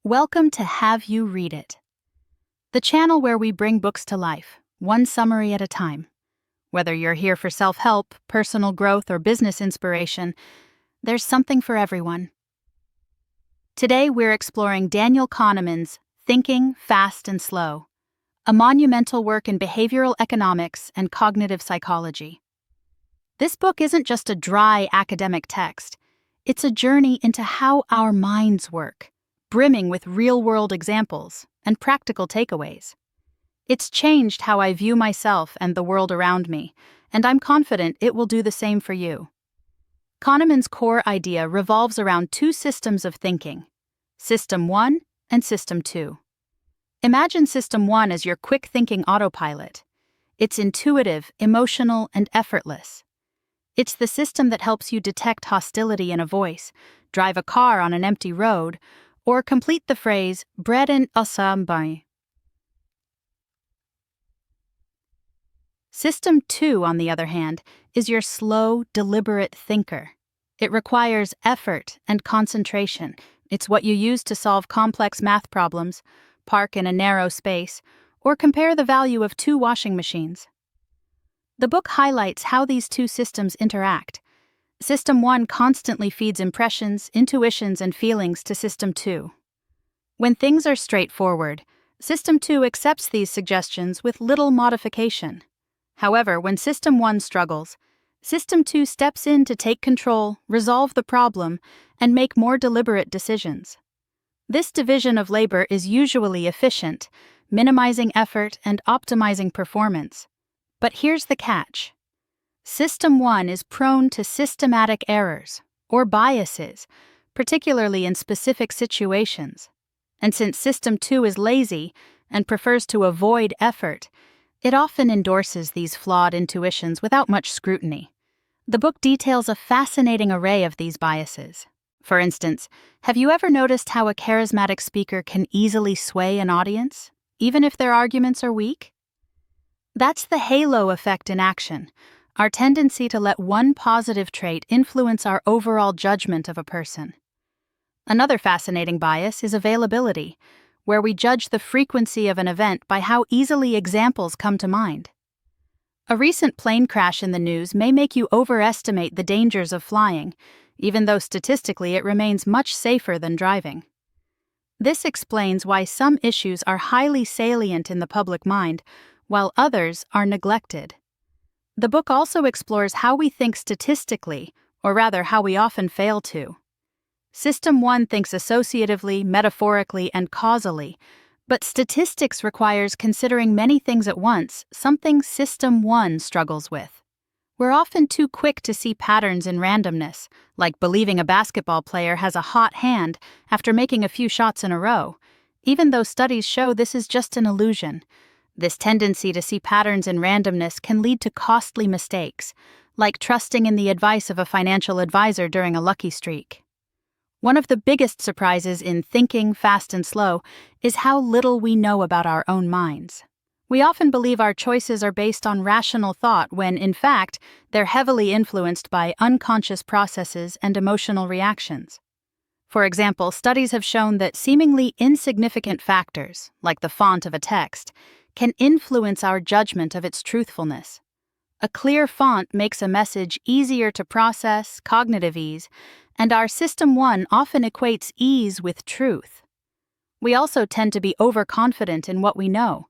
Welcome to Have You Read It, the channel where we bring books to life, one summary at a time. Whether you're here for self-help, personal growth, or business inspiration, there's something for everyone. Today we're exploring Daniel Kahneman's Thinking, Fast and Slow, a monumental work in behavioral economics and cognitive psychology. This book isn't just a dry academic text, it's a journey into how our minds work, brimming with real-world examples and practical takeaways. It's changed how I view myself and the world around me, and I'm confident it will do the same for you. Kahneman's core idea revolves around two systems of thinking, System 1 and System 2. Imagine System 1 as your quick-thinking autopilot. It's intuitive, emotional, and effortless. It's the system that helps you detect hostility in a voice, drive a car on an empty road, or complete the phrase, bread and assemble. System 2, on the other hand, is your slow, deliberate thinker. It requires effort and concentration. It's what you use to solve complex math problems, park in a narrow space, or compare the value of two washing machines. The book highlights how these two systems interact. System 1 constantly feeds impressions, intuitions, and feelings to System 2. When things are straightforward, System 2 accepts these suggestions with little modification. However, when System 1 struggles, System 2 steps in to take control, resolve the problem, and make more deliberate decisions. This division of labor is usually efficient, minimizing effort and optimizing performance. But here's the catch. System 1 is prone to systematic errors, or biases, particularly in specific situations. And since System 2 is lazy and prefers to avoid effort, it often endorses these flawed intuitions without much scrutiny. The book details a fascinating array of these biases. For instance, have you ever noticed how a charismatic speaker can easily sway an audience, even if their arguments are weak? That's the halo effect in action. Our tendency to let one positive trait influence our overall judgment of a person. Another fascinating bias is availability, where we judge the frequency of an event by how easily examples come to mind. A recent plane crash in the news may make you overestimate the dangers of flying, even though statistically it remains much safer than driving. This explains why some issues are highly salient in the public mind, while others are neglected. The book also explores how we think statistically, or rather how we often fail to. System 1 thinks associatively, metaphorically, and causally, but statistics requires considering many things at once, something System 1 struggles with. We're often too quick to see patterns in randomness, like believing a basketball player has a hot hand after making a few shots in a row, even though studies show this is just an illusion. This tendency to see patterns in randomness can lead to costly mistakes, like trusting in the advice of a financial advisor during a lucky streak. One of the biggest surprises in Thinking, Fast and Slow is how little we know about our own minds. We often believe our choices are based on rational thought when, in fact, they're heavily influenced by unconscious processes and emotional reactions. For example, studies have shown that seemingly insignificant factors, like the font of a text, can influence our judgment of its truthfulness. A clear font makes a message easier to process, cognitive ease, and our System 1 often equates ease with truth. We also tend to be overconfident in what we know.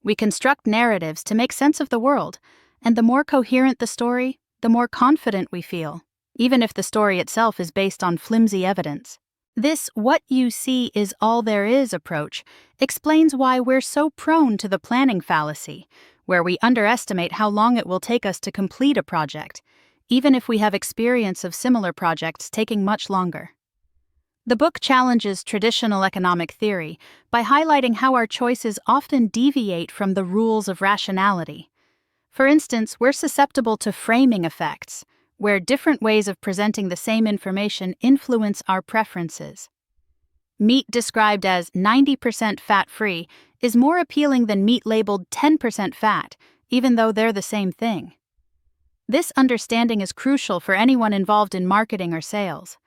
We construct narratives to make sense of the world, and the more coherent the story, the more confident we feel, even if the story itself is based on flimsy evidence. This "what you see is all there is" approach explains why we're so prone to the planning fallacy, where we underestimate how long it will take us to complete a project, even if we have experience of similar projects taking much longer. The book challenges traditional economic theory by highlighting how our choices often deviate from the rules of rationality. For instance, we're susceptible to framing effects, where different ways of presenting the same information influence our preferences. Meat described as 90% fat-free is more appealing than meat labeled 10% fat, even though they're the same thing. This understanding is crucial for anyone involved in marketing or sales.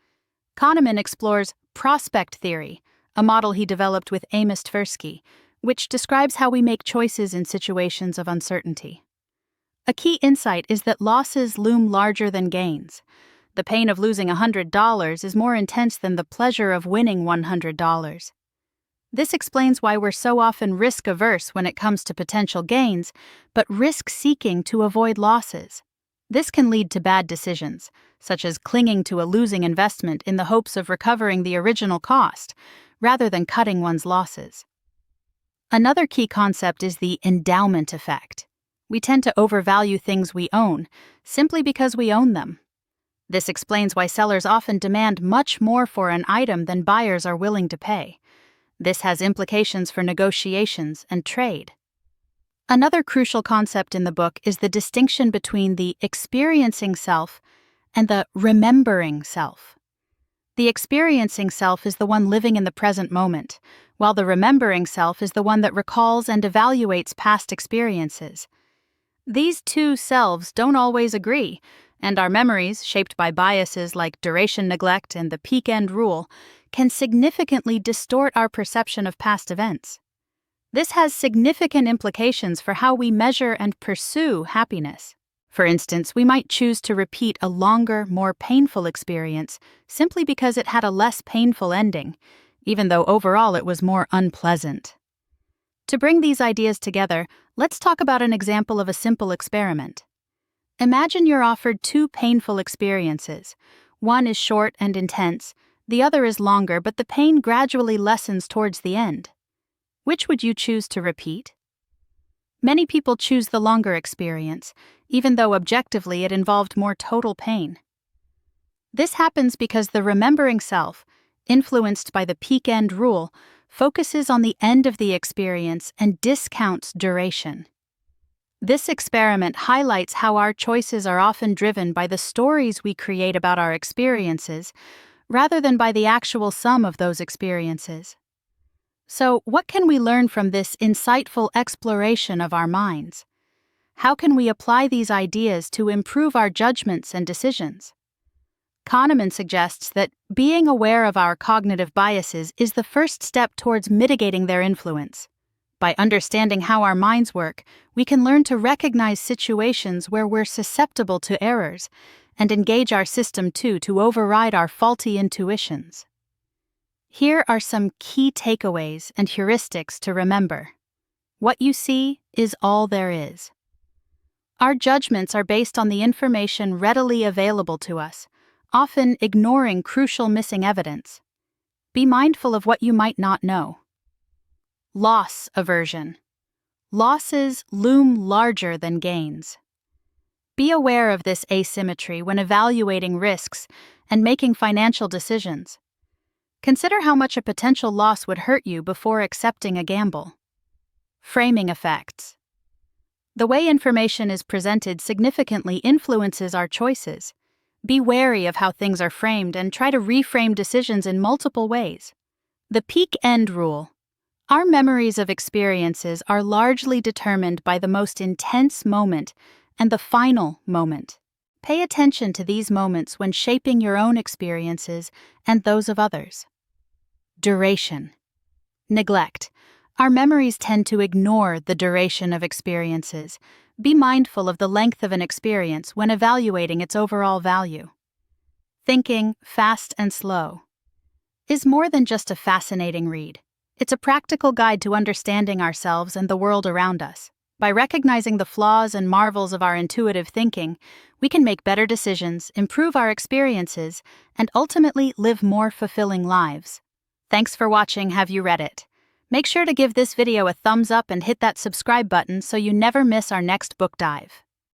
Kahneman explores prospect theory, a model he developed with Amos Tversky, which describes how we make choices in situations of uncertainty. A key insight is that losses loom larger than gains. The pain of losing $100 is more intense than the pleasure of winning $100. This explains why we're so often risk-averse when it comes to potential gains, but risk-seeking to avoid losses. This can lead to bad decisions, such as clinging to a losing investment in the hopes of recovering the original cost, rather than cutting one's losses. Another key concept is the endowment effect. We tend to overvalue things we own, simply because we own them. This explains why sellers often demand much more for an item than buyers are willing to pay. This has implications for negotiations and trade. Another crucial concept in the book is the distinction between the experiencing self and the remembering self. The experiencing self is the one living in the present moment, while the remembering self is the one that recalls and evaluates past experiences. These two selves don't always agree, and our memories, shaped by biases like duration neglect and the peak-end rule, can significantly distort our perception of past events. This has significant implications for how we measure and pursue happiness. For instance, we might choose to repeat a longer, more painful experience simply because it had a less painful ending, even though overall it was more unpleasant. To bring these ideas together, let's talk about an example of a simple experiment. Imagine you're offered two painful experiences. One is short and intense, the other is longer, but the pain gradually lessens towards the end. Which would you choose to repeat? Many people choose the longer experience, even though objectively it involved more total pain. This happens because the remembering self, influenced by the peak-end rule, focuses on the end of the experience and discounts duration. This experiment highlights how our choices are often driven by the stories we create about our experiences, rather than by the actual sum of those experiences. So, what can we learn from this insightful exploration of our minds? How can we apply these ideas to improve our judgments and decisions? Kahneman suggests that being aware of our cognitive biases is the first step towards mitigating their influence. By understanding how our minds work, we can learn to recognize situations where we're susceptible to errors and engage our system to override our faulty intuitions. Here are some key takeaways and heuristics to remember. What you see is all there is. Our judgments are based on the information readily available to us, often ignoring crucial missing evidence. Be mindful of what you might not know. Loss aversion. Losses loom larger than gains. Be aware of this asymmetry when evaluating risks and making financial decisions. Consider how much a potential loss would hurt you before accepting a gamble. Framing effects. The way information is presented significantly influences our choices. Be wary of how things are framed and try to reframe decisions in multiple ways. The peak-end rule. Our memories of experiences are largely determined by the most intense moment and the final moment. Pay attention to these moments when shaping your own experiences and those of others. Duration. Neglect. Our memories tend to ignore the duration of experiences. Be mindful of the length of an experience when evaluating its overall value. Thinking Fast and Slow is more than just a fascinating read. It's a practical guide to understanding ourselves and the world around us. By recognizing the flaws and marvels of our intuitive thinking, we can make better decisions, improve our experiences, and ultimately live more fulfilling lives. Thanks for watching. Have you read it? Make sure to give this video a thumbs up and hit that subscribe button so you never miss our next book dive.